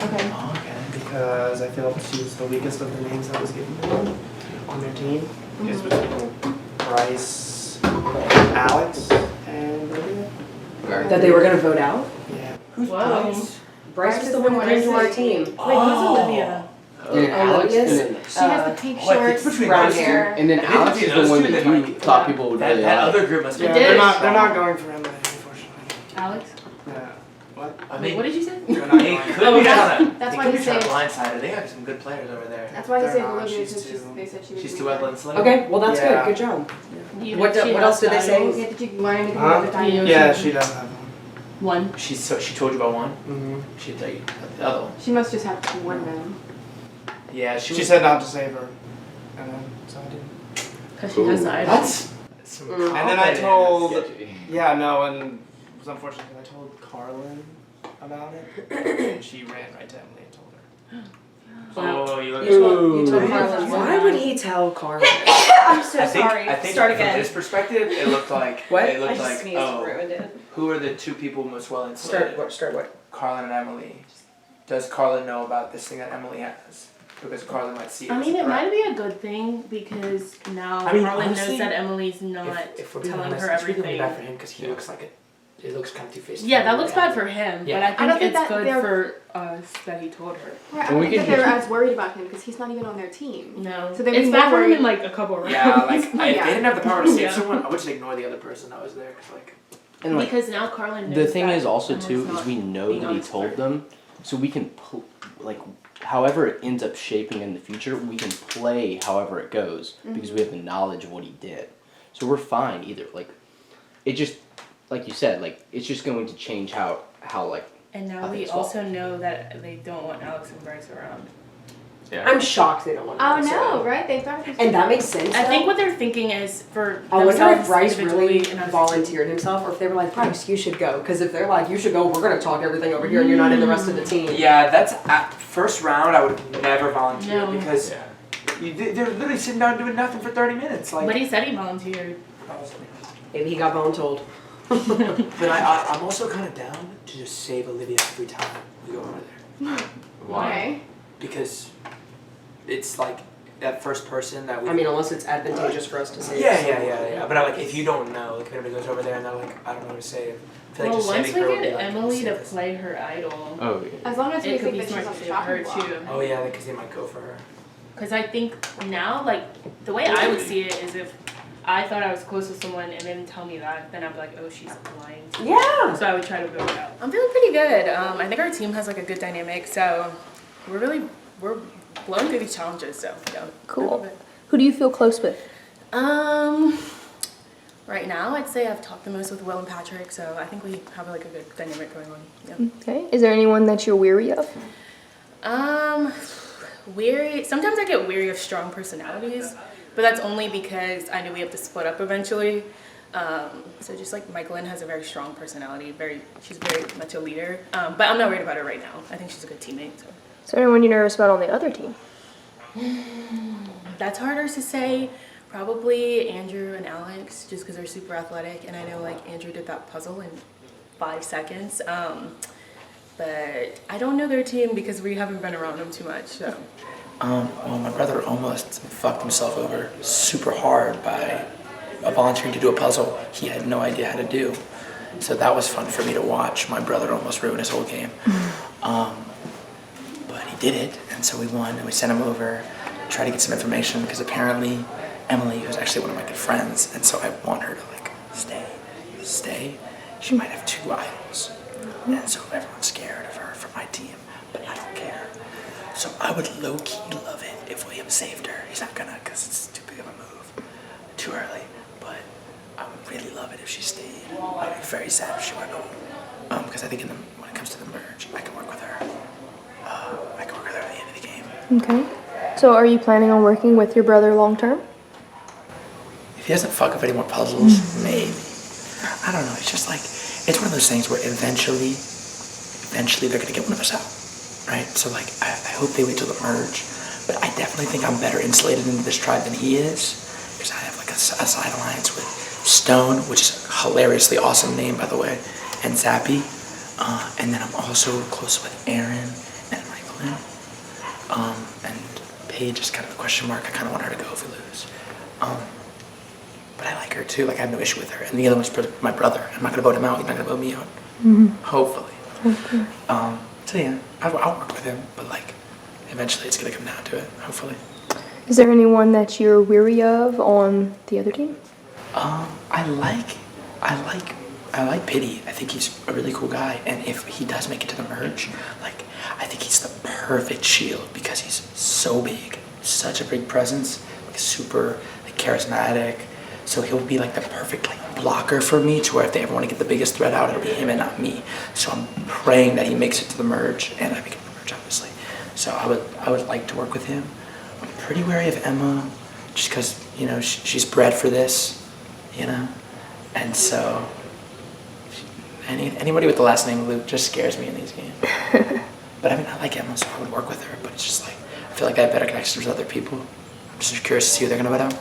Okay. Oh, okay. because I feel she's the weakest of the names that was given to them on their team. It's between Bryce, Alex, and Olivia. That they were going to vote out? Yeah. Who's Whoa. Bryce? Bryce was the one that came to our team. Wait, who's Olivia? And Alex, Olivia's, and then, She has the pink Oh, I think shorts, between brown those two. hair. and then I think Alex is between the one those two, that they you might- thought people would That really like. other group must be. Yeah, did. they're not going for Emily, unfortunately. Alex? Yeah. What? I Wait, mean, what did you say? They're not they going. could Oh, be that's- trying to. that's They why could he be trying to saved- blindside her. They have some good players over there. That's why he They're saved not. Olivia, She's because too- they said she was She's weak. too well insulated. Okay, well that's Yeah. good. Good job. You- What she else did they has say? battles. Yeah, did you learn anything Huh? about the time? Yeah, she does have one. One. She told you about one. Mm-hmm. She'd tell you the other one. She must just have one then. Yeah, She said not to save her. And then, so I didn't. Because she has the idol. That's some Mm. And then I confidence. told, Sketchy. yeah, no, and it was unfortunate because I told Carlin about it, and she ran right to Emily and told her. Oh, you look. You told Ooh. Carlin. Why would he tell Carlin? I'm so I think, sorry. I think Start from again. this perspective, it looked like What? it looked like ruined it. who are the two people most well insulated? Start what? Carlin and Emily. Does Carlin know about this thing that Emily has? Because Carlin might see it. I as mean, a it threat. might be a good thing because now I mean, Carlin honestly, knows that Emily's not If we're being telling honest, her it's really everything. bad for him because he looks like it looks kind of two-faced. Yeah, that looks bad for him, Yeah. but I I don't think think it's that good they're- for us that he told her. Right, I And don't we think that can they were just- as worried about him because he's not even on their team. No, So they'd it's be bad more for him worried- in like a couple rounds. Yeah, like if they Yeah. didn't have the power to save Yeah. someone, I would just ignore the other person that was there. Cause like, And like because now Carlin knows the thing that is also Emily's too not is we know being that he honest told with her. them, so we can like however it ends up shaping in the future, we can play however it goes because we have the knowledge of what he did. So we're fine either. Like it just like you said, like it's just going to change how like And I now think we it's also know that they don't want Alex and Bryce around. I'm shocked they don't want to. Oh do so. no, right? They thought. And that makes sense. I though. think what they're thinking is for I wonder if themselves Bryce really individually and us- volunteered himself, or if they were like, Bryce, you should go. Because if they're like, you should go, we're gonna talk everything over here, and you're not in the rest of the team. yeah, that's at first round. I would never volunteer No. because they're literally sitting down doing nothing for 30 minutes. Like, But he said he volunteered. Maybe he got voluntold. but I'm also kind of down to just save Olivia every time we go over there Okay. because it's like that first person that we. I mean, unless it's advantageous for us to say. Yeah. But like, if you don't know, like, if anybody goes over there and they're like, I don't know what to say, I feel like Well, just once saving we her would be get like, Emily to save us. play her idol, oh yeah. As long as we it could think be that she's smart on to the save her chopping block. too. Oh yeah, because they might go for her. Because I think now, like, the way I would see it is if I thought I was close to someone and they didn't tell me that, then I'd be like, oh, she's lying. Yeah. So I would try to vote it out. I'm feeling pretty good. I think our team has like a good dynamic, so we're blowing through these challenges. So yeah. Cool. Who do you feel close with? Right now, I'd say I've talked the most with Will and Patrick, so I think we have like a good dynamic going on. Yeah. Okay. Is there anyone that you're weary of? Weary. Sometimes I get weary of strong personalities, but that's only because I know we have to split up eventually. So just like Michaelin has a very strong personality, she's very much a leader. But I'm not worried about her right now. I think she's a good teammate. So. Is there anyone you're nervous about on the other team? That's harder to say. Probably Andrew and Alex, just because they're super athletic, and I know like Andrew did that puzzle in 5 seconds. But I don't know their team because we haven't been around them too much. So. Well, my brother almost fucked himself over super hard by volunteering to do a puzzle he had no idea how to do. So that was fun for me to watch. My brother almost ruined his whole game. But he did it, and so we won, and we sent him over, tried to get some information, because apparently Emily, who's actually one of my good friends, and so I want her to like stay. She might have 2 idols, and so everyone's scared of her from my team, but I don't care. So I would low-key love it if William saved her. He's not gonna, because it's too big of a move, too early, but I would really love it if she stayed. I'd be very sad if she went home, because I think when it comes to the merge, I can work with her. I can work with her at the end of the game. Okay. So are you planning on working with your brother long term? If he doesn't fuck up any more puzzles, maybe. I don't know. It's just like, it's one of those things where eventually they're gonna get one of us out, right? So like, I hope they wait till the merge, but I definitely think I'm better insulated into this tribe than he is, because I have like a side alliance with Stone, which is a hilariously awesome name, by the way, and Zappy, and then I'm also close with Aaron, and my Paige is kind of a question mark. I kind of want her to go if we lose. But I like her too. Like I have no issue with her. And the other one's my brother. I'm not gonna vote him out. He's not gonna vote me out. Hopefully. So yeah, I'll work with him. But like, eventually it's gonna come down to it. Hopefully. Is there anyone that you're weary of on the other team? I like Pity. I think he's a really cool guy. And if he does make it to the merge, like I think he's the perfect shield because he's so big, such a big presence, like super like charismatic. So he'll be like the perfect like blocker for me to where if they ever want to get the biggest threat out, it'll be him and not me. So I'm praying that he makes it to the merge and I make it to the merge, obviously. So I would like to work with him. I'm pretty wary of Emma, just because you know she's bred for this, you know, and so anybody with the last name Luke just scares me in these games. But I mean, I like Emma, so I would work with her. But it's just like I feel like I have better connections with other people. I'm just curious to see who they're gonna vote out.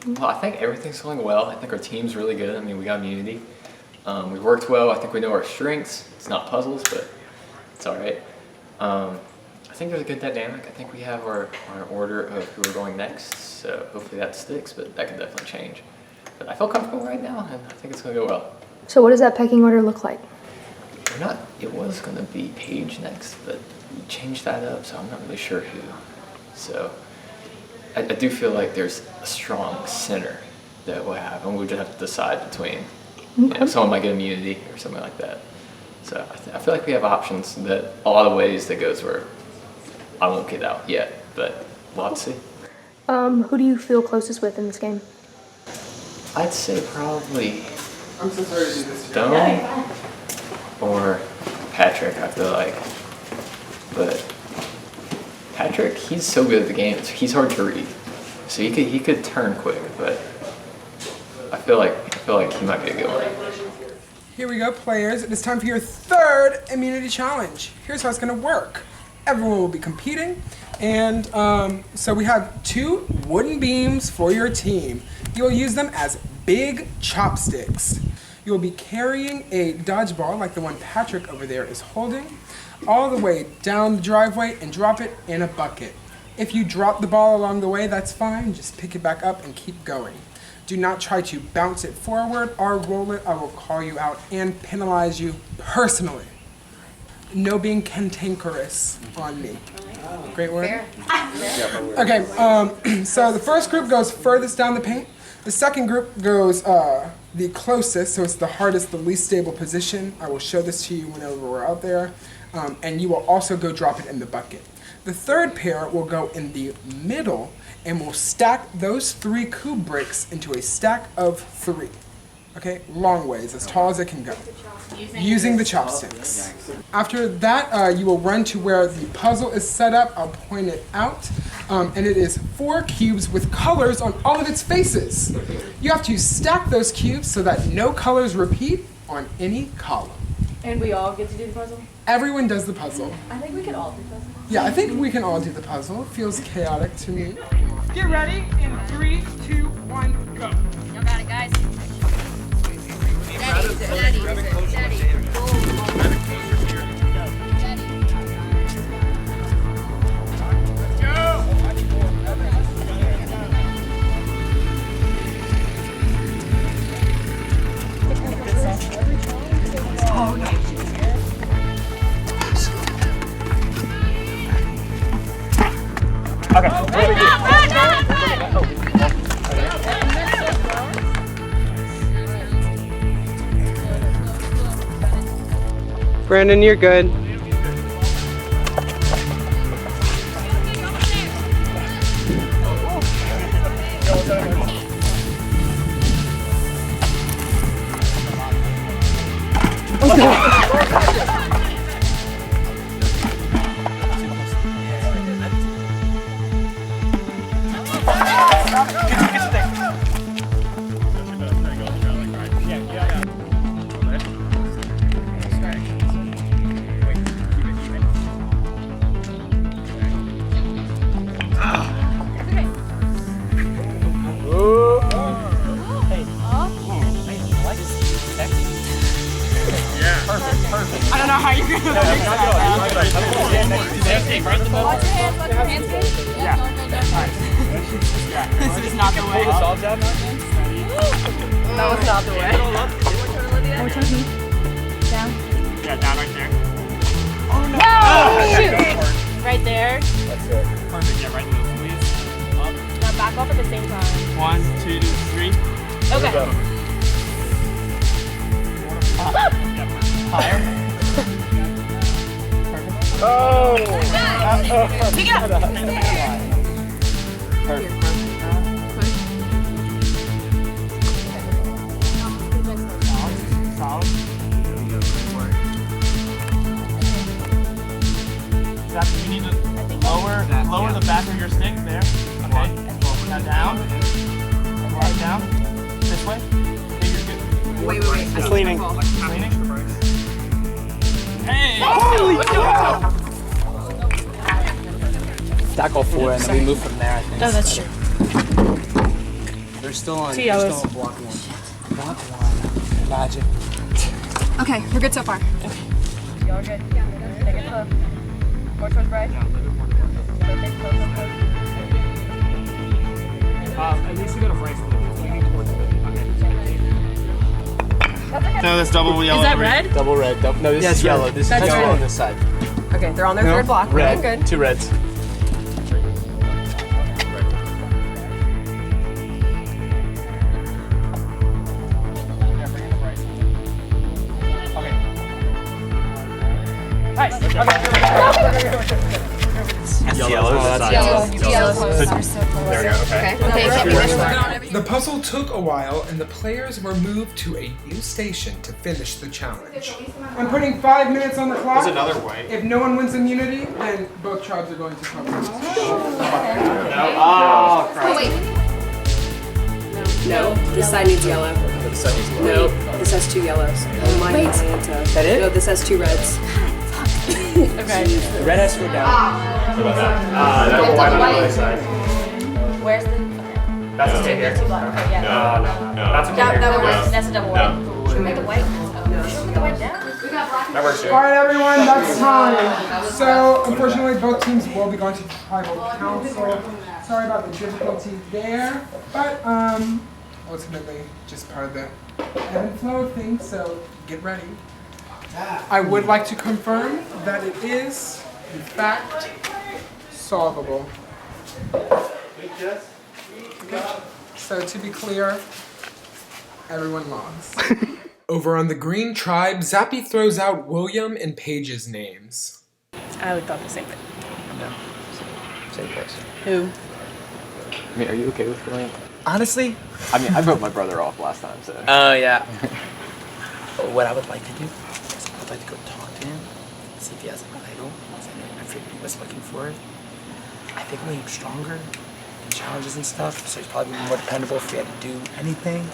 Well, I think everything's going well. I think our team's really good. I mean, we got immunity. We worked well. I think we know our strengths. It's not puzzles, but it's all right. I think there's a good dynamic. I think we have our order of who we're going next, so hopefully that sticks, but that can definitely change. But I feel comfortable right now, and I think it's going to go well. So what does that pecking order look like? It was going to be Paige next, but we changed that up, so I'm not really sure who. So I do feel like there's a strong center that we'll have, and we'll just have to decide between, you know, someone might get immunity or something like that. So I feel like we have options that a lot of ways that goes where I won't get out yet, but we'll have to see. Who do you feel closest with in this game? I'd say probably Stone or Patrick, I feel like. But Patrick, he's so good at the game. He's hard to read. So he could turn quick, but I feel like he might be a good one. Here we go, players. It is time for your third immunity challenge. Here's how it's gonna work. Everyone will be competing, and so we have 2 wooden beams for your team. You will use them as big chopsticks. You will be carrying a dodgeball like the one Patrick over there is holding, all the way down the driveway and drop it in a bucket. If you drop the ball along the way, that's fine. Just pick it back up and keep going. Do not try to bounce it forward or roll it. I will call you out and penalize you personally. No being cantankerous on me. Great word. Okay, so the first group goes furthest down the paint. The second group goes the closest, so it's the hardest, the least stable position. I will show this to you whenever we're out there. And you will also go drop it in the bucket. The third pair will go in the middle and will stack those 3 cube bricks into a stack of 3. Okay, long ways, as tall as it can go, using the chopsticks. After that, you will run to where the puzzle is set up. I'll point it out, and it is 4 cubes with colors on all of its faces. You have to stack those cubes so that no colors repeat on any column. And we all get to do the puzzle? Everyone does the puzzle. I think we could all do the puzzle. Yeah, I think we can all do the puzzle. It feels chaotic to me. Get ready in 3, 2, 1, go. Y'all got it, guys. Steady. Brandon, you're good. This is not the way. That was not the way. Down. Yeah, down right there. Oh, shoot. Right there. Perfect. Yeah, right in the squeeze. Up. Now back off at the same time. 1, 2, 3. Okay. Higher. Oh! Take it up! Perfect. Solid. Zach, you need to lower the back of your stick there. Okay. Now down. Right down. This way. Okay, you're good. Wait. It's leaning. Leaning. Hey! Holy cow! Stack all four and then we move from there, I think. Oh, that's true. They're still on. Two yellows. Block one. Block one. Magic. Okay, we're good so far. Y'all good? Yeah. Take it slow. More towards right. At least you got a right foot. It's leaning towards it. Okay. No, that's double yellow. Is that red? Double red. No, this is yellow. This is That's yellow red. on this side. Okay, they're on their third block. We're doing Red. good. 2 reds. The puzzle took a while, and the players were moved to a new station to finish the challenge. I'm putting 5 minutes on the clock. There's another way. If no one wins immunity, then both tribes are going to cover this. Oh, crap. No, this side needs yellow. No, this has 2 yellows. Oh, mine needs Santa. That it? No, this has 2 reds. Okay. The red has to go down. Double white on the other side. Where's the... That's okay here. Okay, yeah. No. That's okay here. That's a double white. Should we make it white? Should we make the white down? That works here. All right, everyone, that's time. So, unfortunately, both teams will be going to tribal council. Sorry about the difficulty there, but ultimately, just part of the ebb and flow of things. So, get ready. I would like to confirm that it is, in fact, solvable. So to be clear, everyone lost. Over on the green tribe, Zappy throws out William and Paige's names. I would thought the same thing. No. Same person. Who? I mean, are you okay with William? Honestly? I mean, I wrote my brother off last time, so. Oh, yeah. What I would like to do is I would like to go talk to him, see if he has an idol. I figured he was looking for it. I think William's stronger in challenges and stuff, so he's probably more dependable if we had to do anything.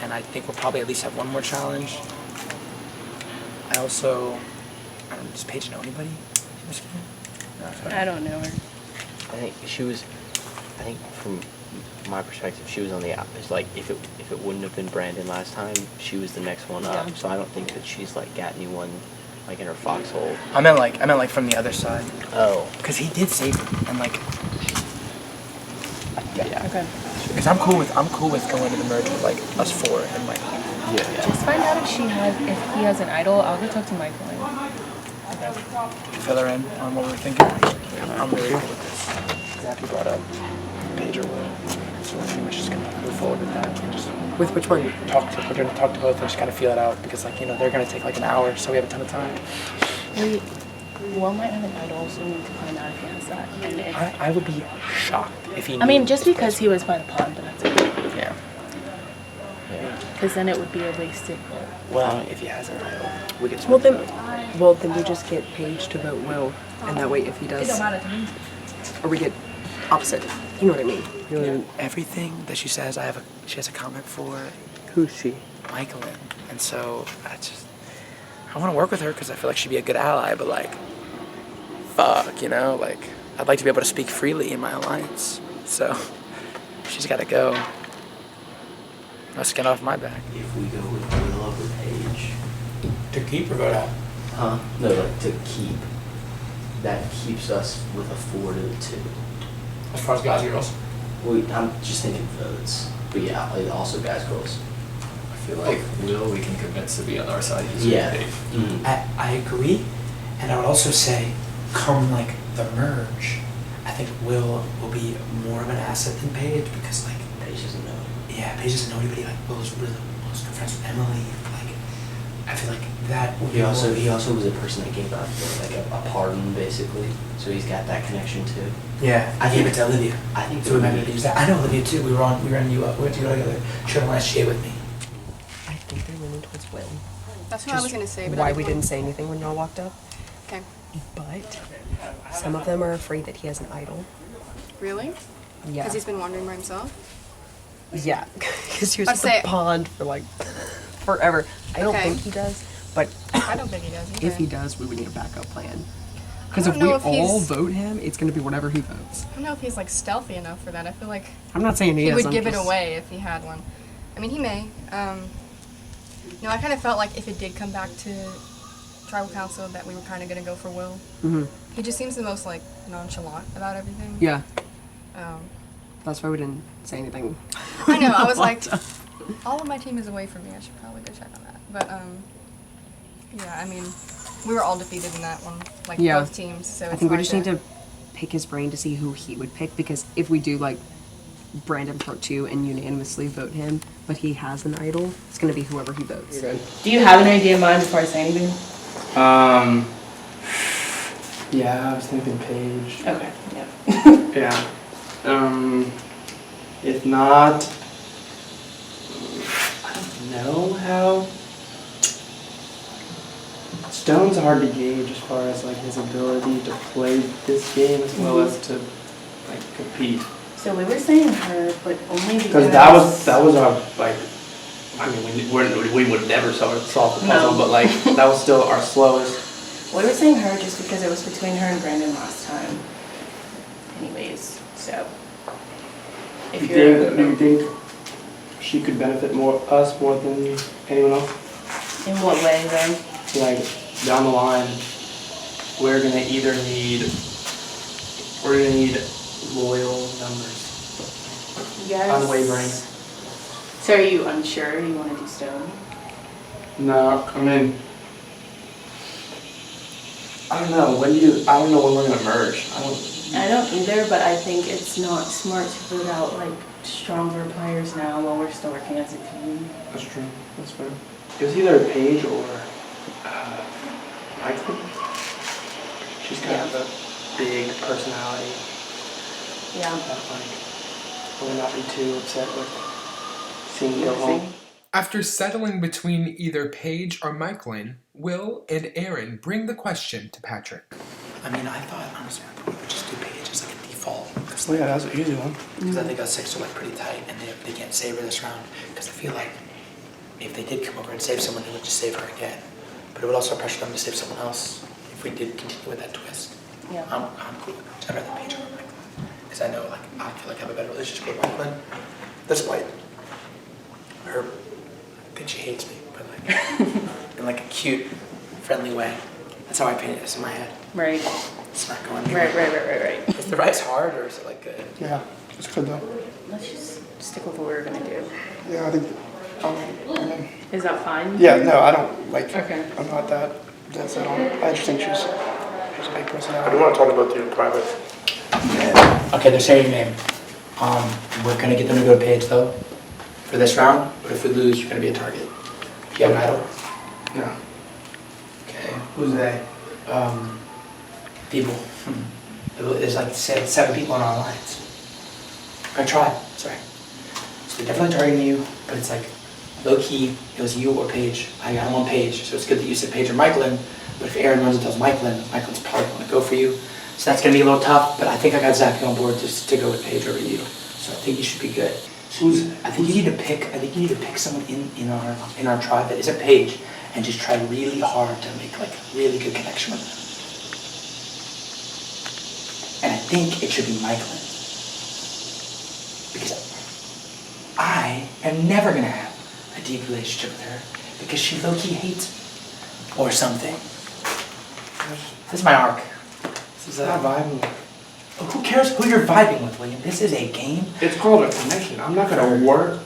And I think we'll probably at least have one more challenge. I don't know, does Paige know anybody? I don't know her. I think from my perspective, she was on the it's like if it wouldn't have been Brandon last time, she was the next one up. Yeah. So I don't think that she's like got anyone like in her foxhole. I meant like from the other side. Oh. Cause he did save her, and like, yeah. Okay. Cause I'm cool with going to the merge with like us 4 and like. Yeah. Just find out if he has an idol. I'll go talk to Michael. Fill her in on what we're thinking. I'm really cool with this. Zappy brought up Paige or Will, so we're pretty much just gonna move forward with that. And just With which one? we're gonna talk to both and just kind of feel it out because like they're gonna take like an hour, so we have a ton of time. Wait, Will might have an idol, so we need to find out if he has that. And if, I would be shocked if he. I mean, just because he was by the pond, but that's okay. Yeah. Because then it would be a wasted. Well, if he has an idol, we get. Well then we just get Paige to vote Will, and that way if he does, or we get opposite. You know what I mean? Everything that she says, she has a comment for. Who's she? Michaelin, and so I want to work with her because I feel like she'd be a good ally, but like, fuck, like I'd like to be able to speak freely in my alliance. So she's got to go. Let's get off my back. If we go with Will over Paige. To keep or go out? Huh? No, like to keep. that keeps us with a 4-2. As far as guys and girls? I'm just thinking votes, but yeah, like also guys, girls. I feel like Will we can convince to be on our side. He's Yeah. Paige. Mm-hmm. I agree, and I would also say, come like the merge, I think Will be more of an asset than Paige because like Paige doesn't know. yeah, Paige doesn't know anybody. Like Will's really close friends with Emily. Like I feel like that would be He also more- was a person that gave out like a pardon basically, so he's got that connection too. Yeah, I gave it to Olivia. I think So we might be able to use that. I know Olivia too. We were in we went to go together. She went last year with me. I think they're leaning towards Will. That's what I was gonna say, but Why I we didn't say anything when y'all walked up. Okay. But some of them are afraid that he has an idol. Really? Yeah. Because he's been wandering by himself? Yeah, because he was I'd at the say- pond for like forever. I don't Okay. think he does, but I don't think he does either. if he does, we would need a backup plan. Because I if don't we know if all he's- vote him, it's going to be whatever he votes. I don't know if he's like stealthy enough for that. I feel like I'm not saying he he is. would I'm give it just- away if he had one. I mean, he may. No, I kind of felt like if it did come back to tribal council that we were kind of going to go for Will. Mhm. He just seems the most like nonchalant about everything. Yeah, Um, that's why we didn't say anything. I know. I was like, Walked up. all of my team is away from me. I should probably go check on that. But yeah, I mean, we were all defeated in that one, like Yeah. both teams. So I it's think we hard just need to pick his brain to see who he would pick, because if we do like Brandon Part 2 and unanimously vote him, but he has an idol, it's going to be whoever he votes. Do you have an idea in mind before I say anything? Yeah, I was thinking Paige. Okay, yeah. Yeah. If not, I don't know how. Stone's hard to gauge as far as like his ability to play this game as well as to like compete. So we were saying her, but only Because that was our like. I mean, we would never solve the puzzle, No. but like that was still our slowest. We were saying her just because it was between her and Brandon last time. Anyways, so if Do you're you think she could benefit us more than anyone else? in what way then? Like down the line, we're gonna need loyal numbers. Yes. Unwavering. So are you unsure you want to do Stone? No, I mean, I don't know. I don't know when we're gonna merge. I don't either, but I think it's not smart to put out like stronger players now while we're still working as a team. That's true. That's fair. It was either Paige or Michael. She's kind of a big personality. Yeah. That like I would not be too upset with seeing you go home. After settling between either Paige or Michaelin, Will and Aaron bring the question to Patrick. I mean, I thought honestly I probably would just do Paige as like a default. Because Well, yeah, that's an easy one. I think us six are like pretty tight, and they can't save her this round. Because I feel like if they did come over and save someone, they would just save her again. But it would also pressure them to save someone else if we did continue with that twist. Yeah. I'm cool with that. I'd rather Paige over Michael. Because I know like I feel like I have a better relationship with Michael. Despite her, I think she hates me, but like in like a cute, friendly way. That's how I paint this in my head. Right. It's not going Right. Is the rice hard or is it like good? Yeah, it's good though. Let's just stick with what we're gonna do. Yeah, I think. Is that fine? Yeah, no, I don't like. Okay. I'm not that set on. I just think she's a big personality. I do want to talk about you in private. Okay, they're saying your name. We're gonna get them to go to Paige though, for this round, but if we lose, you're gonna be a target. Do you have an idol? No. Okay. Who's they? People. There's like 7 people on our lines. Or tribe, sorry. So they're definitely targeting you, but it's like low key, it was you or Paige. I got him on Paige, so it's good that you said Paige or Michaelin, but if Aaron runs and tells Michaelin, Michaelin's probably gonna go for you. So that's gonna be a little tough, but I think I got Zach on board just to go with Paige over you. So I think you should be good. I think you need to pick someone in our tribe that isn't Paige and just try really hard to make like really good connection with them. And I think it should be Michaelin. Because I am never gonna have a deep relationship with her because she low-key hates me. Or something. This is my arc. Is that vibing? Who cares who you're vibing with, William? This is a game. It's called a connection. I'm not gonna work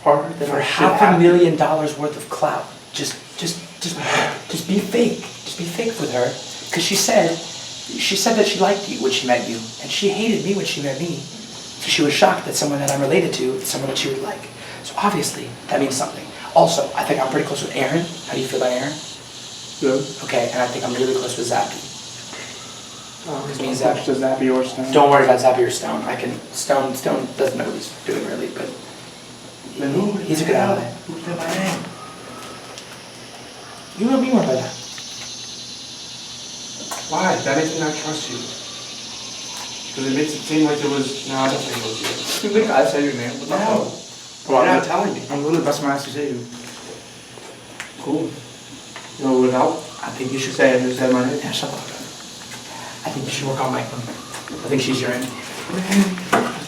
harder than For I should have. $500,000 worth of clout. Just be fake. Just be fake with her. Cause she said that she liked you when she met you, and she hated me when she met me. So she was shocked that someone that I'm related to is someone that she would like. So obviously that means something. Also, I think I'm pretty close with Aaron. How do you feel about Aaron? Good. Okay, and I think I'm really close with Zappy. Because me and Zappy. Does that be your stone? Don't worry about Zappy or Stone. Stone doesn't know what he's doing really, but Then who? he's a good ally. Who's that by name? You know me more by that. Why? That makes me not trust you. Because it makes it seem like it was. No, I don't think it was you. You think I said your name? No. Well, You're not telling me. I'm literally busting my ass to say you. Cool. You know what would help? I think you should Say it. Who said my name? Yeah, shut up. I think you should work on Michael. I think she's your enemy.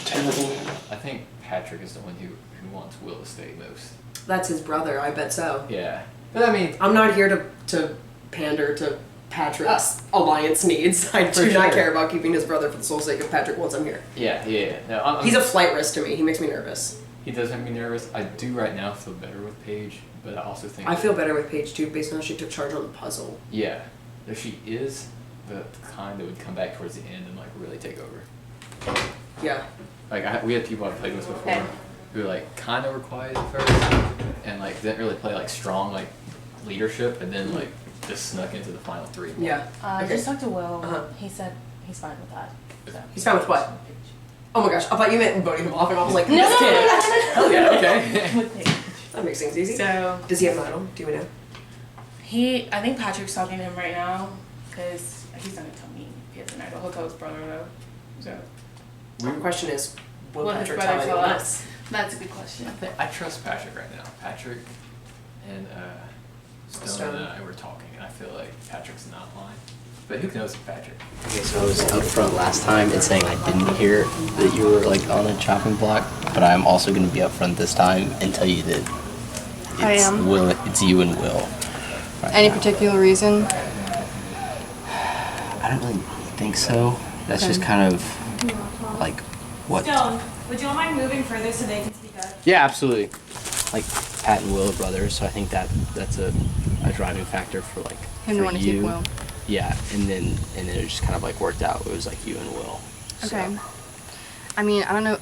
Terrible. I think Patrick is the one who wants Will to stay most. That's his brother, I bet so. Yeah. But I mean, I'm not here to pander to Patrick's alliance needs. I do For not sure. care about keeping his brother for the sole sake of Patrick once I'm here. yeah. No, He's a flight risk to me. He makes me nervous. He does make me nervous. I do right now feel better with Paige, but I also think I feel better with Paige too, based on how she took charge on the puzzle. Yeah, if she is the kind that would come back towards the end and like really take over. Yeah. Like we had people I've played with before who like kind of were quiet at first and like didn't really play like strong like leadership, and then like just snuck into the final three. Yeah. I Okay. just talked to Will. Uh-huh. He said he's fine with that. So. He's fine with what? Oh my gosh, I thought you meant voting him off, and I was like, No, this no, no, kid. no, no, no. Hell yeah, okay. With Paige. That makes things easy. So Does he have an idol? Do you know? I think Patrick's talking to him right now because he's not gonna tell me if he has an idol. He'll tell his brother though. So. The question is, will Will his Patrick brother tell tell anyone us? else? That's a good question. I trust Patrick right now. Patrick and Stone and I were talking, and I feel like Patrick's not lying. But who knows with Patrick? Okay, so I was up front last time and saying I didn't hear that you were like on a chopping block, but I'm also going to be up front this time and tell you that it's I am. Will. It's you and Will. right Any now. particular reason? I don't really think so. That's just kind of like what. Stone, would you mind moving further so they can speak up? Yeah, absolutely. Like Pat and Will are brothers, so I think that's a driving factor for like Him for wanting to you. keep Will. Yeah, and then it just kind of like worked out. It was like you and Will. So. Okay. I mean, I don't know.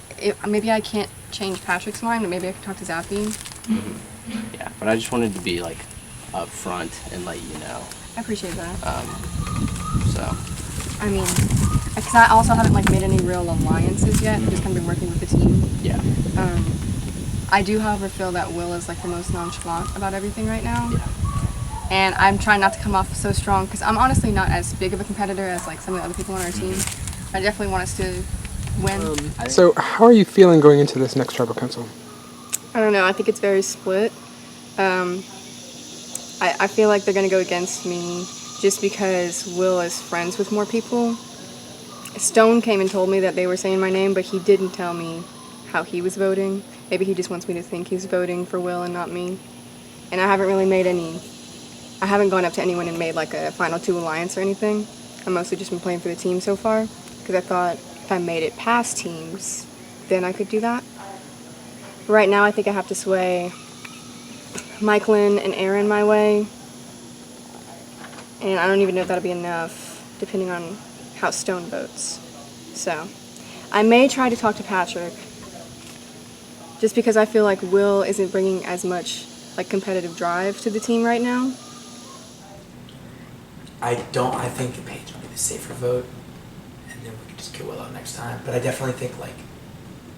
Maybe I can't change Patrick's mind, but maybe I can talk to Zappy. Yeah, but I just wanted to be like up front and let you know. I appreciate that. So I mean, because I also haven't like made any real alliances yet. I've just kind of been working with the team. yeah, I do, however, feel that Will is like the most nonchalant about everything right now. yeah. And I'm trying not to come off so strong because I'm honestly not as big of a competitor as like some of the other people on our team. I definitely want us to win. So, how are you feeling going into this next tribal council? I don't know. I think it's very split. I feel like they're going to go against me just because Will is friends with more people. Stone came and told me that they were saying my name, but he didn't tell me how he was voting. Maybe he just wants me to think he's voting for Will and not me. And I haven't really made any... I haven't gone up to anyone and made like a final two alliance or anything. I've mostly just been playing for the team so far because I thought if I made it past teams, then I could do that. Right now, I think I have to sway Michaelin and Aaron my way. And I don't even know if that'll be enough, depending on how Stone votes. So, I may try to talk to Patrick, just because I feel like Will isn't bringing as much like competitive drive to the team right now. I think Paige would be the safer vote, and then we could just kill Will out next time. But I definitely think like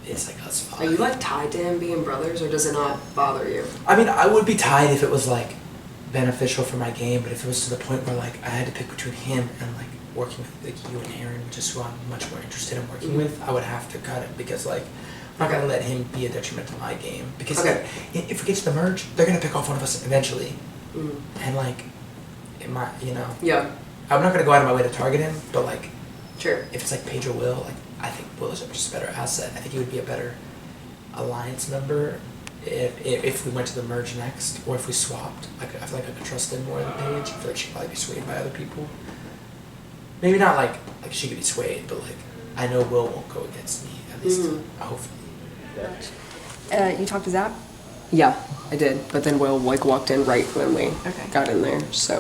it's like us five. Are you like tied to him being brothers, or does it not bother you? I mean, I would be tied if it was like beneficial for my game, but if it was to the point where like I had to pick between him and like working with like you and Aaron, which is who I'm much more interested in working with, I would have to cut it because like I'm not gonna let him be a detriment to my game. Because Okay. like, if we get to the merge, they're gonna pick off one of us eventually, Mm. and like it might, you know. Yeah, I'm not gonna go out of my way to target him, but like sure. if it's like Paige or Will, like I think Will is just a better asset. I think he would be a better alliance member if we went to the merge next, or if we swapped. Like I feel like I could trust him more than Paige. I feel like she'd probably be swayed by other people. maybe not like she could be swayed, but like I know Will won't go against me, at least hopefully. You talked to Zap? Yeah, I did. But then Will like walked in right when we Okay. got in there. So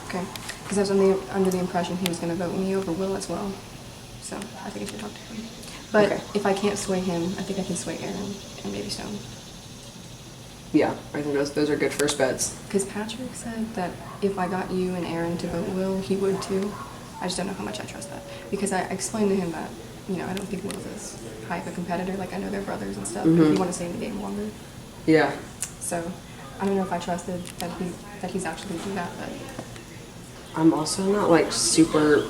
Okay. Because I was under the impression he was going to vote me over Will as well. So I think I should talk to him. But Okay. if I can't sway him, I think I can sway Aaron and maybe Stone. yeah, I think those are good first bets. Because Patrick said that if I got you and Aaron to vote Will, he would too. I just don't know how much I trust that. Because I explained to him that, you know, I don't think Will's as high of a competitor. Like, I know they're brothers and stuff, but if you want to stay in the game longer. Yeah. So, I don't know if I trusted that he's actually going to do that, but... I'm also not like super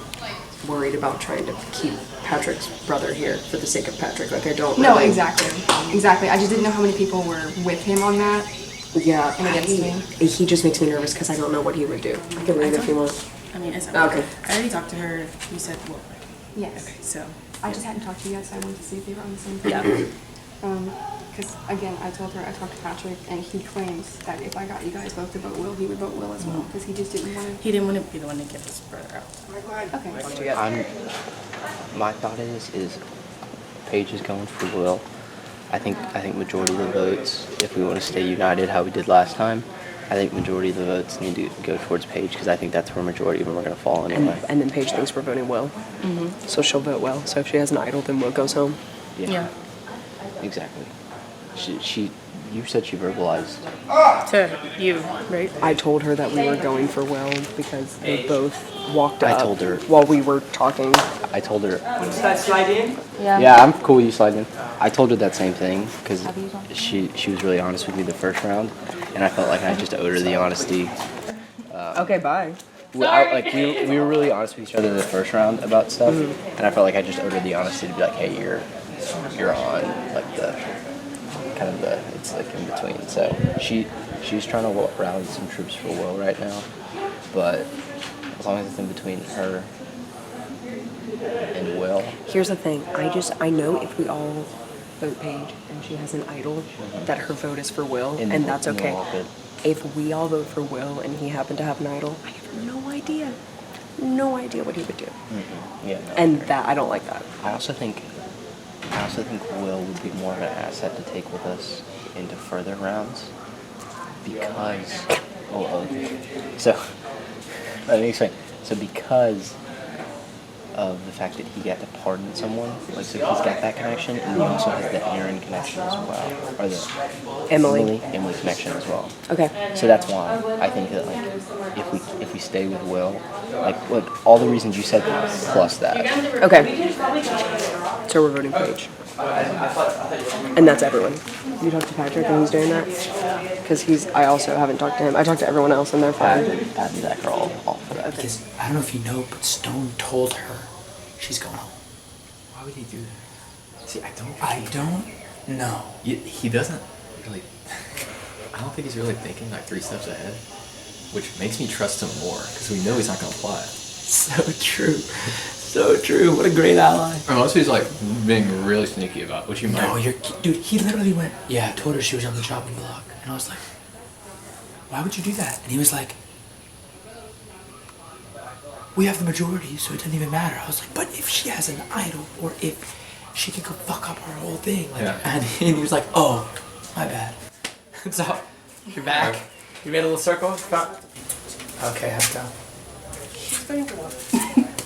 worried about trying to keep Patrick's brother here for the sake of Patrick. Like I don't. No, really- exactly. Exactly. I just didn't know how many people were with him on that. Yeah, And against me. he just makes me nervous because I don't know what he would do. I can read if you want. I mean, it's Okay. I already talked to her. You said what? Yes. Okay, so I just hadn't talked to you yet, so I wanted to see if they were on the same page. Yeah. Because, again, I told her I talked to Patrick, and he claims that if I got you guys both to vote Will, he would vote Will as well, because he just didn't want to... he didn't want to be the one to get his brother out. Okay. My thought is Paige is going for Will. I think majority of the votes, if we want to stay united how we did last time, I think majority of the votes need to go towards Paige because I think that's where majority of them are going to fall anyway. And then Paige thinks we're voting Will. So she'll vote Will. So if she has an idol, then Will goes home. Yeah. Exactly. You said she verbalized. To you, right? I told her that we were going for Will because they both walked I up told her. while we were talking. I told her. Does that slide in? Yeah, I'm cool with you sliding in. I told her that same thing because she was really honest with me the first round, and I felt like I just owed her the honesty. Okay, bye. We were really honest with each other the first round about stuff, and I felt like I just owed her the honesty to be like, hey, you're on like the kind of the it's like in between. So she's trying to rally some troops for Will right now, but as long as it's in between her and Will. Here's the thing. I know if we all vote Paige and she has an idol, that her vote is for Will, and that's okay. If we all vote for Will and he happened to have an idol, I have no idea what he would do. Yeah. No, And that I don't like that. I also think Will would be more of an asset to take with us into further rounds because so let me explain. So because of the fact that he got to pardon someone, like so he's got that connection, and he also has the Aaron connection as well, or the Emily connection as well. Okay. So that's why I think that like if we stay with Will, like all the reasons you said plus that. Okay. So we're voting Paige. And that's everyone. You talked to Patrick and he's doing that? Because I also haven't talked to him. I talked to everyone else and they're fine. Pat and Zach are all for that. Because I don't know if you know, but Stone told her she's going home. Why would he do that? See, I don't know. He doesn't really. I don't think he's really thinking like 3 steps ahead, which makes me trust him more because we know he's not gonna apply it. So true. So true. What a great ally. Unless he's like being really sneaky about it, which you might. No, dude, he literally went, yeah, I told her she was on the chopping block. And I was like, why would you do that? And he was like, we have the majority, so it doesn't even matter. I was like, but if she has an idol, or if she can go fuck up our whole thing. Like, Yeah. And he was like, oh, my bad. So, you're back. You made a little circle? Okay, have to go. She's voting for Will.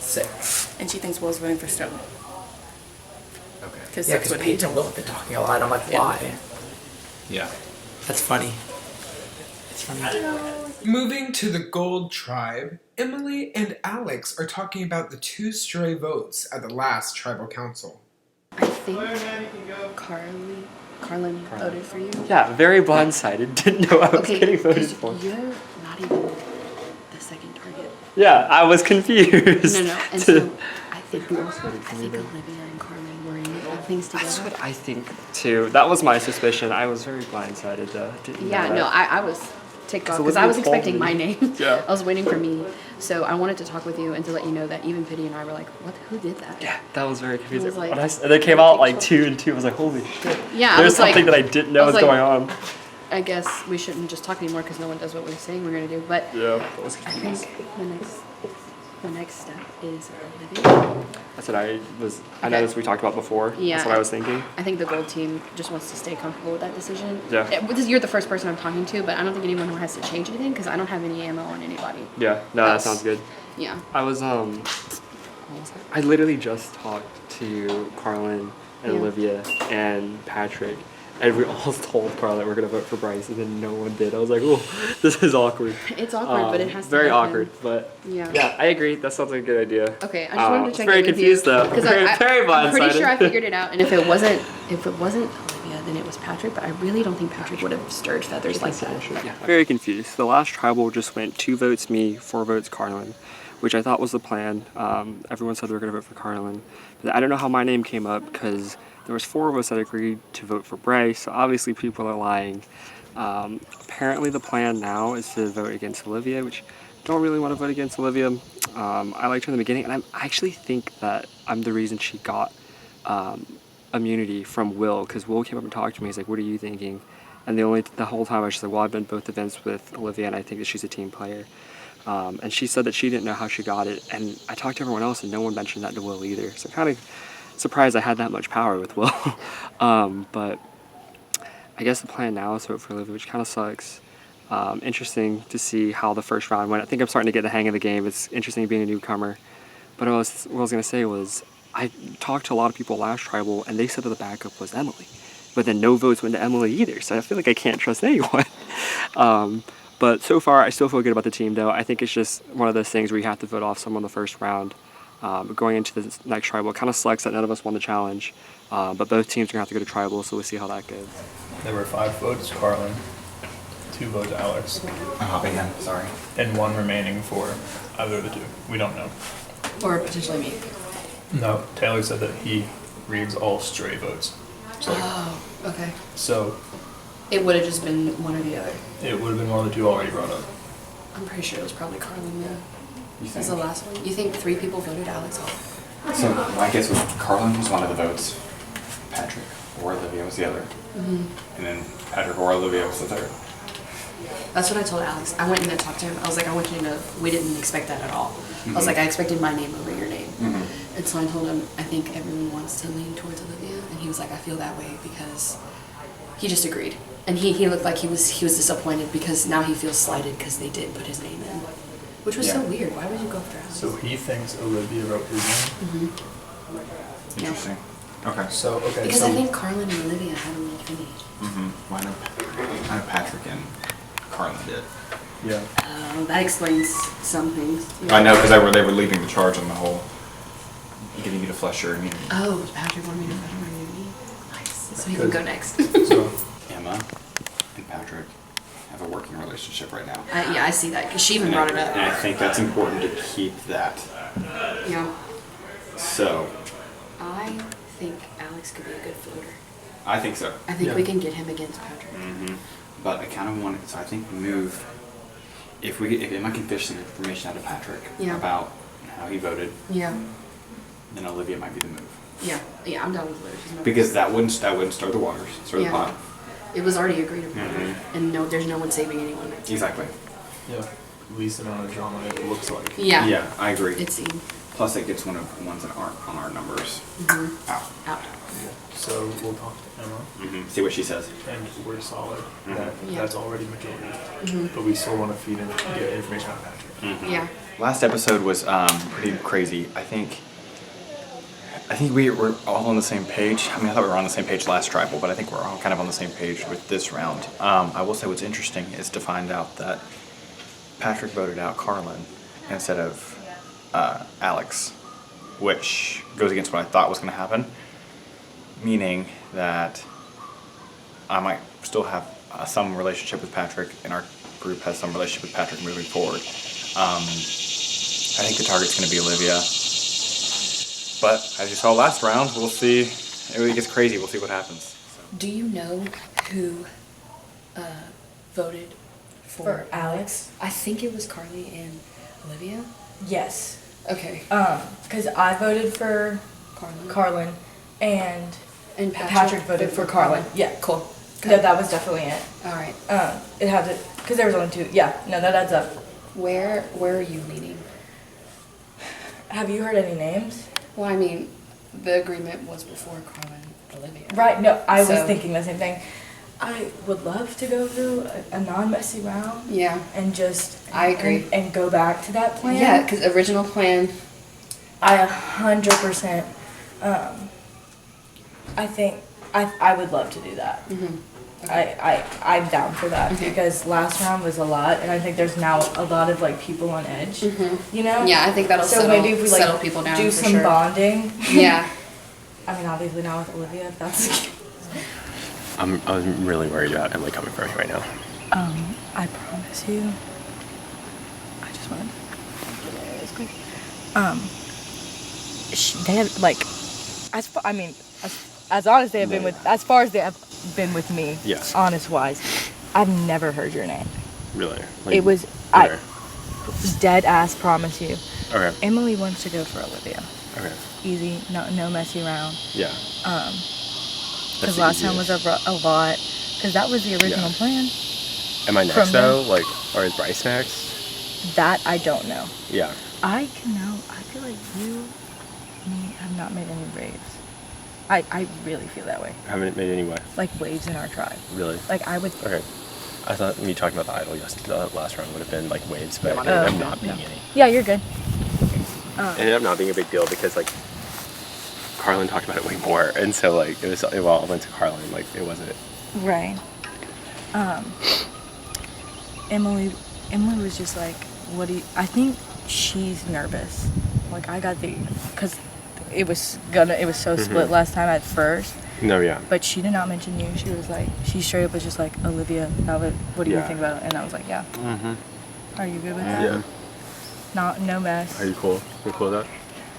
Sick. And she thinks Will's voting for Stone. Okay. Because Yeah, that's because what he Paige and Will have been talking a lot. I'm like, why? Yeah. That's funny. It's funny. Moving to the Gold Tribe, Emily and Alex are talking about the 2 stray votes at the last tribal council. I think Carlin voted for you. Yeah, very blindsided. Didn't know I was getting voted for. You're not even the second target. Yeah, I was confused. No, and so I think Olivia and Carlin were in things together. That's what I think too. That was my suspicion. I was very blindsided though. Didn't know Yeah, that. no, I was ticked off because Olivia I was told expecting me. my name. Yeah. I was waiting for me. So I wanted to talk with you and to let you know that even Pity and I were like, what? Who did that? Yeah, that was very confusing. was like- When they came out like 2 and 2, I was like, holy shit. Yeah, I There's was like- something that I didn't know I was was like- going on. I guess we shouldn't just talk anymore because no one does what we're saying we're gonna do. But Yeah, that was I confusing. think the next The next step is Olivia. That's what I was. I know this we talked about before. Yeah, That's what I was thinking. I think the gold team just wants to stay comfortable with that decision. Yeah. You're the first person I'm talking to, but I don't think anyone has to change anything because I don't have any ammo on anybody. Yeah. No, that sounds good. Yeah. I was I literally just talked to Carlin and Olivia and Patrick, and we all told Carlin that we're gonna vote for Bryce, and then no one did. I was like, oh, this is awkward. It's awkward, but it has to very happen. awkward, but Yeah. I agree. That sounds like a good idea. Okay, I just wanted to check very in with confused you, though. 'cause Very I'm pretty sure I blindsided. figured it out. And if it wasn't Olivia, then it was Patrick. But I really don't think Patrick would have stirred feathers like that. Very confused. The last tribal just went 2 votes me, 4 votes Carlin, which I thought was the plan. Everyone said they were going to vote for Carlin. But I don't know how my name came up because there was 4 of us that agreed to vote for Bryce. So obviously people are lying. Apparently the plan now is to vote against Olivia, which I don't really want to vote against Olivia. I liked her in the beginning, and I actually think that I'm the reason she got immunity from Will, because Will came up and talked to me. He's like, "What are you thinking?" And the whole time I was just like, "Well, I've been both events with Olivia, and I think that she's a team player." And she said that she didn't know how she got it, and I talked to everyone else, and no one mentioned that to Will either. So kind of surprised I had that much power with Will. But I guess the plan now is to vote for Olivia, which kind of sucks. Interesting to see how the first round went. I think I'm starting to get the hang of the game. It's interesting being a newcomer. But what I was going to say was, I talked to a lot of people last tribal, and they said that the backup was Emily. But then no votes went to Emily either, so I feel like I can't trust anyone. But so far, I still feel good about the team, though. I think it's just one of those things where you have to vote off someone the first round. But going into the next tribal, it kind of sucks that none of us won the challenge. But both teams are going to have to go to tribal, so we'll see how that goes. There were 5 votes Carlin, 2 votes Alex. I'm hopping in, sorry. And 1 remaining for either of the 2. We don't know. Or potentially me. No, Taylor said that he reads all stray votes. So, Oh, okay. so It would have just been one or the other. it would have been one of the 2 already brought up. I'm pretty sure it was probably Carlin though. You That's the think? last one. You think 3 people voted Alex off? So my guess was Carlin was one of the votes, Patrick or Olivia was the other, Mm-hmm. and then Patrick or Olivia was the third. That's what I told Alex. I went in and talked to him. I was like, I want you to know, we didn't expect that at all. I was Mhm. like, I expected my name over your name. Mhm. And so I told him, I think everyone wants to lean towards Olivia. And he was like, I feel that way because he just agreed. And he looked like he was disappointed because now he feels slighted because they did put his name in. Which was so Yeah. weird. Why would you go after Alex? So he thinks Olivia wrote his name. Mm-hmm. Interesting. Okay. So, okay. Because so, I think Carlin and Olivia had a little finish. Mm-hmm. Well, I know Patrick and Carlin did. Yeah. That explains some things. I know because they were leading the charge on the whole getting you to flush your immunity. Oh, Patrick wanted me to flush my immunity. Nice. So he can go next. So Emma and Patrick have a working relationship right now. Yeah, I see that because she even brought it up. And I think that's important to keep that. Yeah. So, I think Alex could be a good floater. I think so. I think we can get him against Patrick. Mm-hmm. But I kind of want so I think move. If Emma can fish some information out of Patrick Yeah. about how he voted, Yeah. then Olivia might be the move. Yeah. Yeah, I'm down with Olivia. She's no Because that wouldn't stir the waters, stir Yeah. the pot. It was already agreed upon. Mhm. And no, there's no one saving anyone. Exactly. yeah, least amount of drama it looks like. Yeah. Yeah, I agree. It seemed. Plus, it gets one of the ones that aren't on our numbers Mm-hmm. out. Out. So we'll talk to Emma, Mm-hmm. See what she says. and we're solid. Mhm. That Yeah. that's already majority. Mhm. But we still want to feed in, get information out of Patrick. Mm-hmm. Yeah. Last episode was pretty crazy. I think we were all on the same page. I mean, I thought we were on the same page last tribal, but I think we're all kind of on the same page with this round. I will say what's interesting is to find out that Patrick voted out Carlin instead of Alex, which goes against what I thought was going to happen, meaning that I might still have some relationship with Patrick, and our group has some relationship with Patrick moving forward. I think the target's going to be Olivia. But as you saw last round, we'll see. It really gets crazy. We'll see what happens. Do you know who voted For Alex? I think it was Carly and Olivia. Yes. Okay. Because I voted for Carlin and Patrick voted for Carlin. Yeah. Cool. No, that was definitely it. All right. It had to, because there was only 2. Yeah, no, that adds up. Where are you leaning? Have you heard any names? Well, I mean, the agreement was before Carlin, Olivia. Right. No, I was So- thinking the same thing. I would love to go through a non-messy round. Yeah. And just. I agree. And go back to that plan. Yeah, because original plan. I 100%. I think I would love to do that. I'm down for that because last round was a lot, and I think there's now a lot of like people on edge. You know? Yeah, I think that'll so settle, maybe if we like settle people down do for some sure. bonding. Yeah. I mean, obviously now with Olivia, if that's the case. I'm really worried about Emily coming for me right now. I promise you. I just want to get it as quick. They have like, as honest they have been with, as far as they have been with me. Yes. Honest wise, I've never heard your name. Really? It was where? dead ass promise you. Okay. Emily wants to go for Olivia. Okay. Easy, no messy around. Yeah. Because last time was a lot. Because that was the original plan. Am I next From though? Like, or is Bryce next? That I don't know. Yeah. I feel like you, me, have not made any waves. I really feel that way. Haven't made any way. Like waves in our tribe. Really? Like I would. Okay. I thought me talking about the idol yesterday, last round would have been like waves, but it ended up not being any. Yeah, you're good. It ended up not being a big deal because like Carlin talked about it way more, and so like it all went to Carlin. Like it wasn't. Right. Emily was just like, what do you, I think she's nervous. Like I got because it was so split last time at first. No, yeah. But she did not mention you. She was like, she straight up was just like, Olivia, what do you think about it? And I was like, yeah. Are you good with that? Yeah. No mess. Are you cool? You cool with that?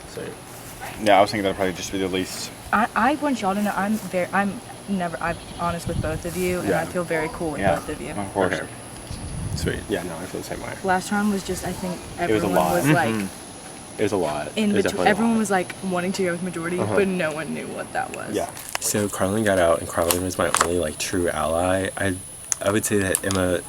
So. Yeah, I was thinking that'd probably just be the least. I want y'all to know I'm honest with both of you, and I feel very cool with both of you. Of course. Okay. Sweet. Yeah, no, I feel the same way. Last round was just, I think It was a everyone lot. was like, It was a lot. in It was between. definitely a Everyone lot. was like wanting to go with majority, but no one knew what that was. Yeah. So Carlin got out, and Carlin was my only like true ally. I would say that Emma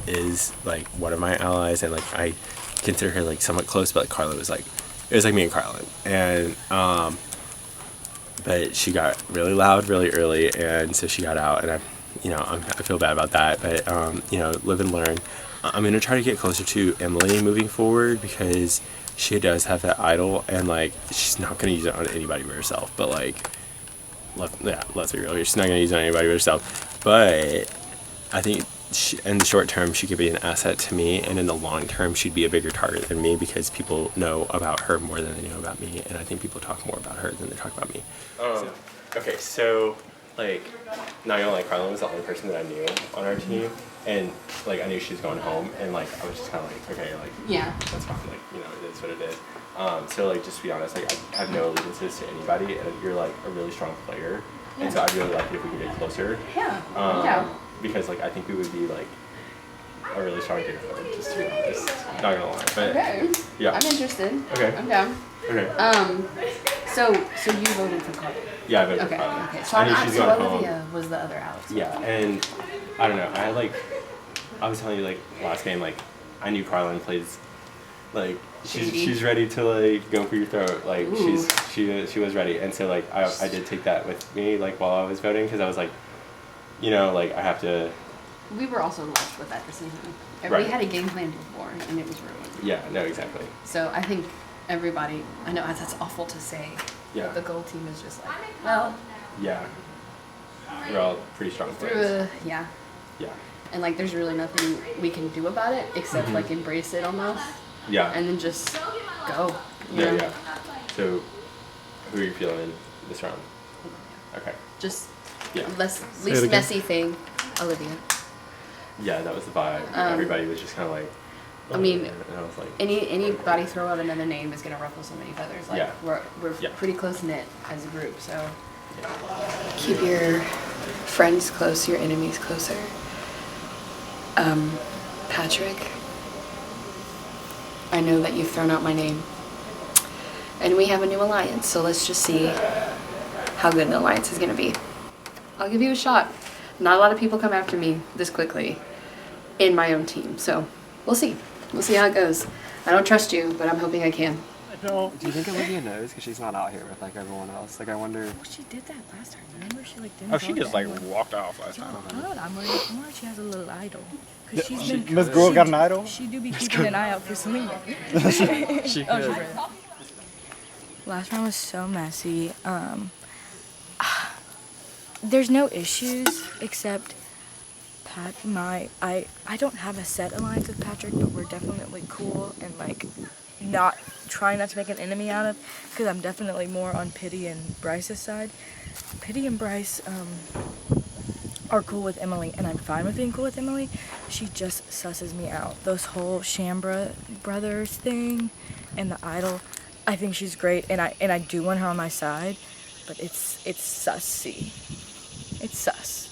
is like one of my allies, and like I consider her like somewhat close, but like, Carlin was like, it was like me and Carlin, and but she got really loud really early, and so she got out, and I feel bad about that, but live and learn. I'm gonna try to get closer to Emily moving forward because she does have that idol, and like she's not gonna use it on anybody but herself. But like, let's be real here, she's not gonna use it on anybody but herself. But I think in the short term she could be an asset to me, and in the long term she'd be a bigger target than me because people know about her more than they know about me, and I think people talk more about her than they talk about me. Okay, so like, not gonna lie, Carlin was the only person that I knew on our team, and like I knew she was going home, and like I was just kind of like, okay, like Yeah. that's fine, like it is what it is. So like just to be honest, like I have no allegiances to anybody, and you're like a really strong player, and so I'd really like it if we could get closer. Yeah. Because like I think we would be like a really strong team, just to be honest. Not gonna lie, but Okay. yeah. I'm interested. Okay. I'm down. Okay. So you voted for Carlin? Yeah, I voted Okay. for Carlin. Okay. So I knew she's going home. Olivia was the other Alex. Yeah, and I don't know. I was telling you like last game, like I knew Carlin plays, like she's ready to like go for your throat. Like Ooh. she was ready, and so like I did take that with me like while I was voting because I was like, like I have to. We were also lost with that decision. Right. We had a game plan before, and it was ruined. Yeah. No. Exactly. So I think everybody. I know that's awful to say. Yeah. But the gold team is just like, well. Yeah. We're all pretty strong Through players. yeah. Yeah. And like, there's really nothing we can do about it except like embrace it almost. Yeah. And then just go. you Yeah. know? Yeah. So, who are you feeling this round? Okay. Just Yeah. least Say it again. messy thing, Olivia. Yeah, that was the vibe. Everybody was just kind of like. I mean, and I was like, anybody throw out another name is gonna ruffle so many feathers. Like Yeah. we're Yeah. pretty close knit as a group, so keep your friends close, your enemies closer. Patrick, I know that you've thrown out my name, and we have a new alliance. So let's just see how good the alliance is gonna be. I'll give you a shot. Not a lot of people come after me this quickly in my own team, so we'll see. We'll see how it goes. I don't trust you, but I'm hoping I can. Do you think Olivia knows? Because she's not out here with like everyone else. Like I wonder. Well, she did that last time. Remember, she like didn't. Oh, she go just to like anyone. walked off last time. Good. I'm worried she has a little idol. Cause she's She- been. Miss Gruel got an idol? She do be keeping an eye out for Selena. She Oh, could. she's right. Last round was so messy. There's no issues except I don't have a set alliance with Patrick, but we're definitely cool and like not trying not to make an enemy out of, because I'm definitely more on Pity and Bryce's side. Pity and Bryce are cool with Emily, and I'm fine with being cool with Emily. She just susses me out. Those whole Shambra brothers thing and the idol, I think she's great, and I do want her on my side, but it's sussy. It's sus.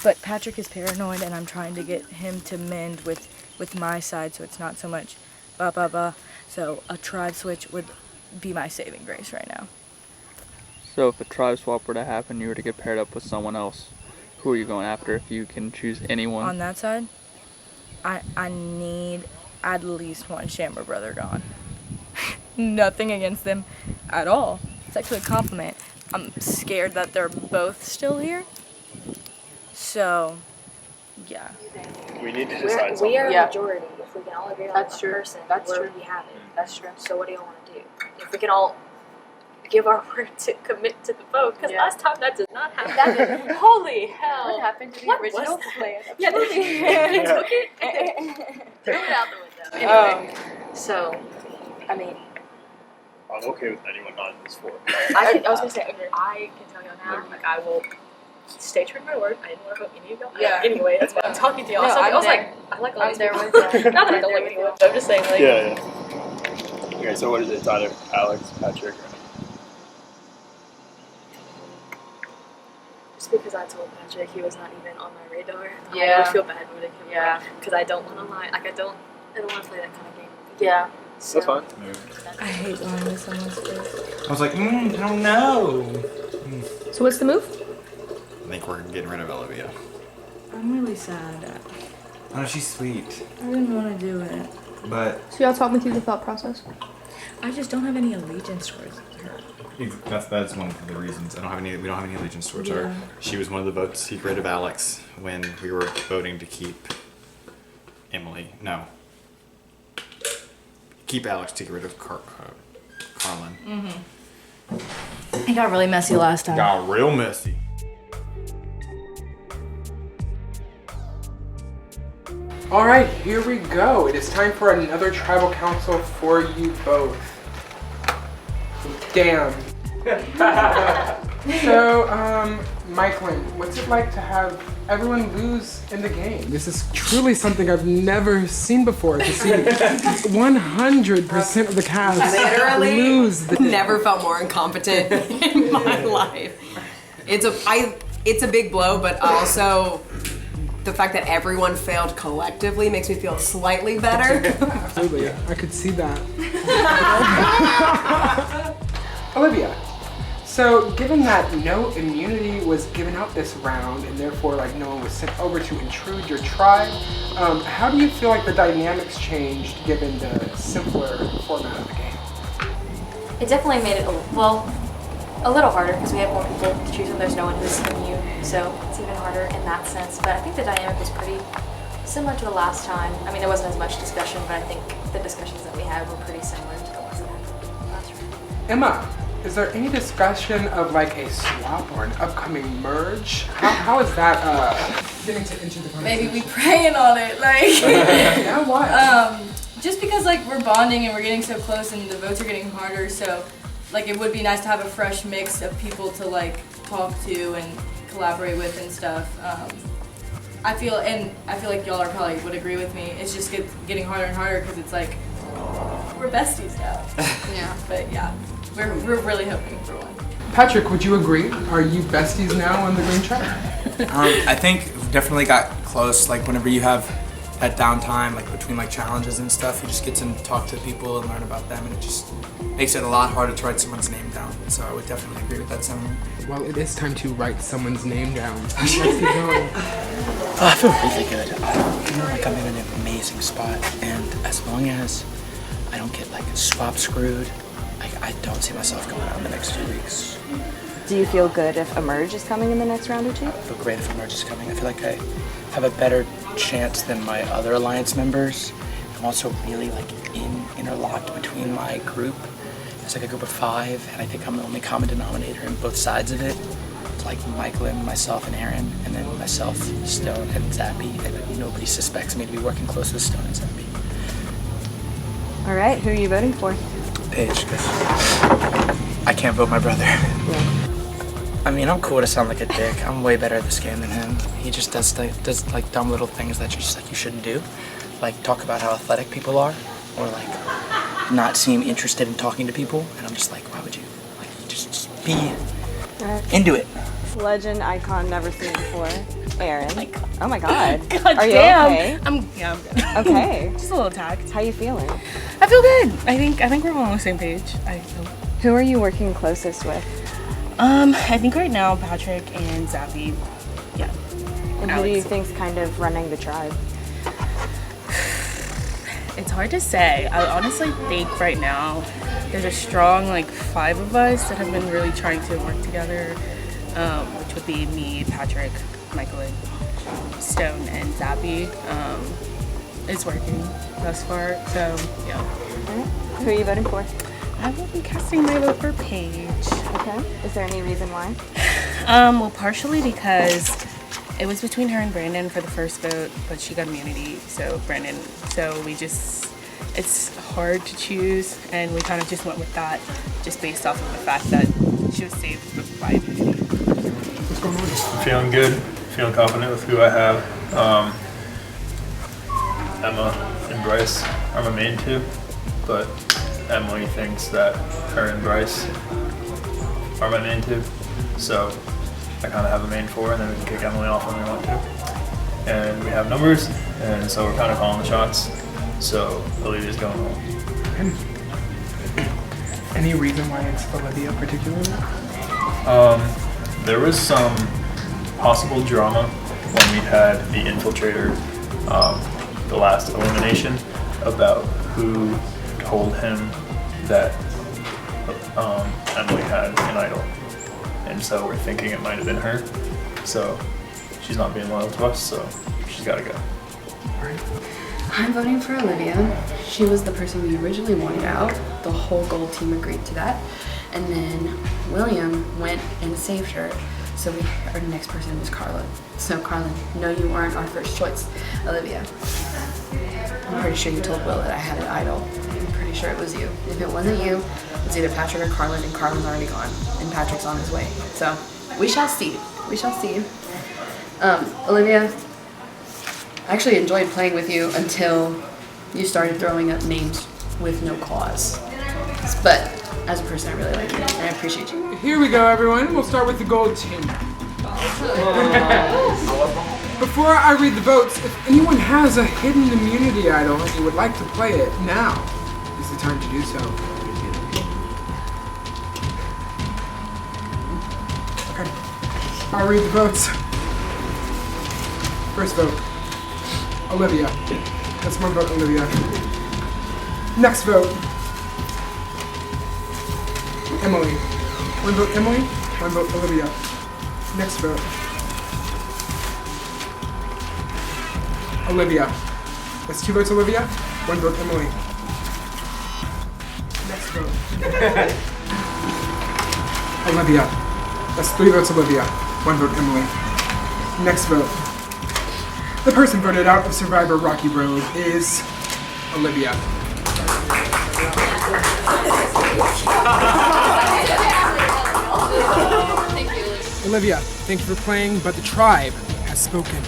But Patrick is paranoid, and I'm trying to get him to mend with my side, so it's not so much ba ba ba. So a tribe switch would be my saving grace right now. So if a tribe swap were to happen, you were to get paired up with someone else, who are you going after if you can choose anyone? On that side, I need at least one Shambra brother gone. Nothing against them at all. It's actually a compliment. I'm scared that they're both still here. So, yeah. We need to decide we are a majority. If we can all agree on That's one true. person, That's we're- true. we have it. That's true. So what do you want to do? If we can all give our word to commit to the vote, because last time that did not happen. Holy hell! What happened to the What original was that? plan? Yeah, they took it and threw it out the window. Anyway, so I mean, I'm okay with anyone not in this four. I was gonna say, I can tell y'all now, like I will stay true to my word. I didn't want to vote any of y'all. Yeah. Anyway, that's why I'm talking to y'all. No, so I I'm was there. like, I like all I'm these there people. with you. Not that I I'm don't there like with any of them. I'm just saying, like, Yeah. Okay, so what is it? It's either Alex, Patrick, or just because I told Patrick he was not even on my radar, I Yeah. would feel bad voting him. Yeah. Because I don't want to lie. Like I don't want to play that kind of game. Yeah. So, that's fine. I hate lying to someone's face. I was like, I don't know. So what's the move? I think we're getting rid of Olivia. I'm really sad. Oh, she's sweet. I didn't want to do it. But So y'all talk me through the thought process. I just don't have any allegiance towards her. that's one of the reasons. We don't have any allegiance towards her. Yeah. She was one of the votes to get rid of Alex when we were voting to keep Emily. No. Keep Alex to get rid of Carlin. It got really messy last time. Got real messy. All right, here we go. It is time for another tribal council for you both. Damn. So, Michaelin, what's it like to have everyone lose in the game? This is truly something I've never seen before. To see 100% of the cast Literally lose. never felt more incompetent in my life. It's a big blow, but also the fact that everyone failed collectively makes me feel slightly better. Absolutely, I could see that. Olivia, so given that no immunity was given out this round and therefore like no one was sent over to intrude your tribe, how do you feel like the dynamics changed given the simpler format of the game? it definitely made it a little harder because we have more people to choose from. There's no one who's immune, so it's even harder in that sense. But I think the dynamic was pretty similar to the last time. I mean, there wasn't as much discussion, but I think the discussions that we had were pretty similar to the ones that happened last round. Emma, is there any discussion of like a swap or an upcoming merge? How is that getting into the conversation? Maybe we praying on it, like. Yeah, why? Just because like we're bonding and we're getting so close and the votes are getting harder, so like it would be nice to have a fresh mix of people to like talk to and collaborate with and stuff. I feel like y'all are probably would agree with me. It's just getting harder and harder because it's like we're besties now. Yeah. But yeah, we're really hoping for one. Patrick, would you agree? Are you besties now on the green track? I think we've definitely got close. Like whenever you have that downtime, like between like challenges and stuff, you just get to talk to people and learn about them, and it just makes it a lot harder to write someone's name down. So I would definitely agree with that sentiment. Well, it is time to write someone's name down. Let's keep going. I feel really good. I feel like I'm in an amazing spot, and as long as I don't get like swap screwed, I don't see myself going out in the next 2 weeks. Do you feel good if Emerge is coming in the next round or two? I feel great if Emerge is coming. I feel like I have a better chance than my other Alliance members. I'm also really like interlocked between my group. It's like a group of 5, and I think I'm the only common denominator in both sides of it. It's like Michaelin, myself, and Aaron, and then myself, Stone, and Zappy. And nobody suspects me to be working close with Stone and Zappy. All right, who are you voting for? Paige, because I can't vote my brother. I mean, I'm cool to sound like a dick. I'm way better at this game than him. He just does like dumb little things that you're just like you shouldn't do, like talk about how athletic people are, or like not seem interested in talking to people. And I'm just like, why would you? Like, just be into it. Legend icon never seen before. Aaron. Oh my God. God Are you damn. okay? I'm good. Okay. Just a little attacked. How you feeling? I feel good. I think we're all on the same page. Who are you working closest with? I think right now Patrick and Zappy. Yeah. And who do you think's kind of running the tribe? It's hard to say. I honestly think right now there's a strong 5 of us that have been really trying to work together, which would be me, Patrick, Michaelin, Stone, and Zappy. It's working thus far, so yeah. Who are you voting for? I will be casting my vote for Paige. Okay. Is there any reason why? Well, partially because it was between her and Brandon for the first vote, but she got immunity, so Brandon. So it's hard to choose, and we kind of just went with that, just based off of the fact that she was saved by immunity. What's going on? Feeling good, feeling confident with who I have. Emma and Bryce are my main 2, but Emily thinks that her and Bryce are my main 2, so I kind of have a main 4, and then we can kick Emily off when we want to. And we have numbers, and so we're kind of calling the shots. So Olivia's going home. Any reason why it's Olivia particularly? There was some possible drama when we had the infiltrator, the last elimination, about who told him that Emily had an idol. And so we're thinking it might have been her. So she's not being loyal to us, so she's got to go. I'm voting for Olivia. She was the person we originally wanted out. The whole gold team agreed to that. And then William went and saved her. So our next person was Carla. So Carla, no, you weren't our first choice, Olivia. I'm pretty sure you told Will that I had an idol. I'm pretty sure it was you. If it wasn't you, it's either Patrick or Carlin, and Carlin's already gone, and Patrick's on his way. So we shall see. We shall see. Olivia, I actually enjoyed playing with you until you started throwing up names with no cause. But as a person, I really like you, and I appreciate you. Here we go, everyone. We'll start with the gold team. Before I read the votes, if anyone has a hidden immunity idol and you would like to play it, now is the time to do so. Okay. I'll read the votes. First vote, Olivia. That's one vote, Olivia. Next vote, Emily. One vote, Emily. One vote, Olivia. Next vote, Olivia. That's 2 votes, Olivia. 1 vote, Emily. Next vote, Olivia. That's 3 votes, Olivia. 1 vote, Emily. Next vote. The person voted out of Survivor Rocky Road is Olivia. Olivia, thank you for playing, but the tribe has spoken.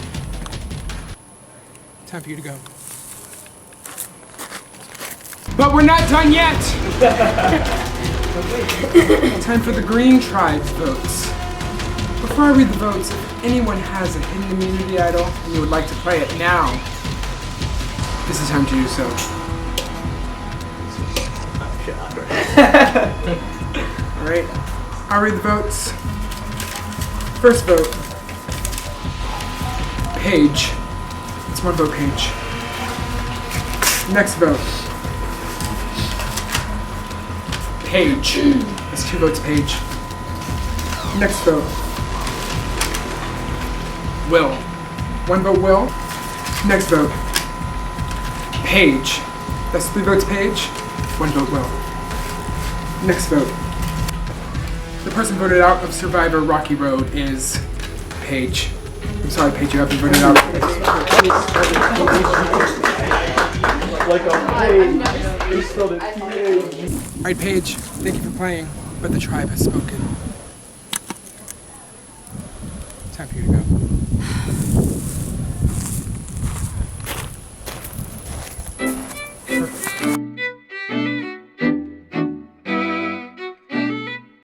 Time for you to go. But we're not done yet! Time for the Green Tribe's votes. Before I read the votes, if anyone has a hidden immunity idol and you would like to play it now, this is time to do so. Alright, I'll read the votes. First vote, Paige. It's 1 vote, Paige. Next vote, Paige. That's 2 votes, Paige. Next vote. Will. 1 vote, Will. Next vote. Paige. That's 3 votes, Paige. 1 vote, Will. Next vote. The person voted out of Survivor Rocky Road is Paige. I'm sorry, Paige, you have been voted out. Alright, Paige, thank you for playing, but the tribe has spoken. Time for you to go.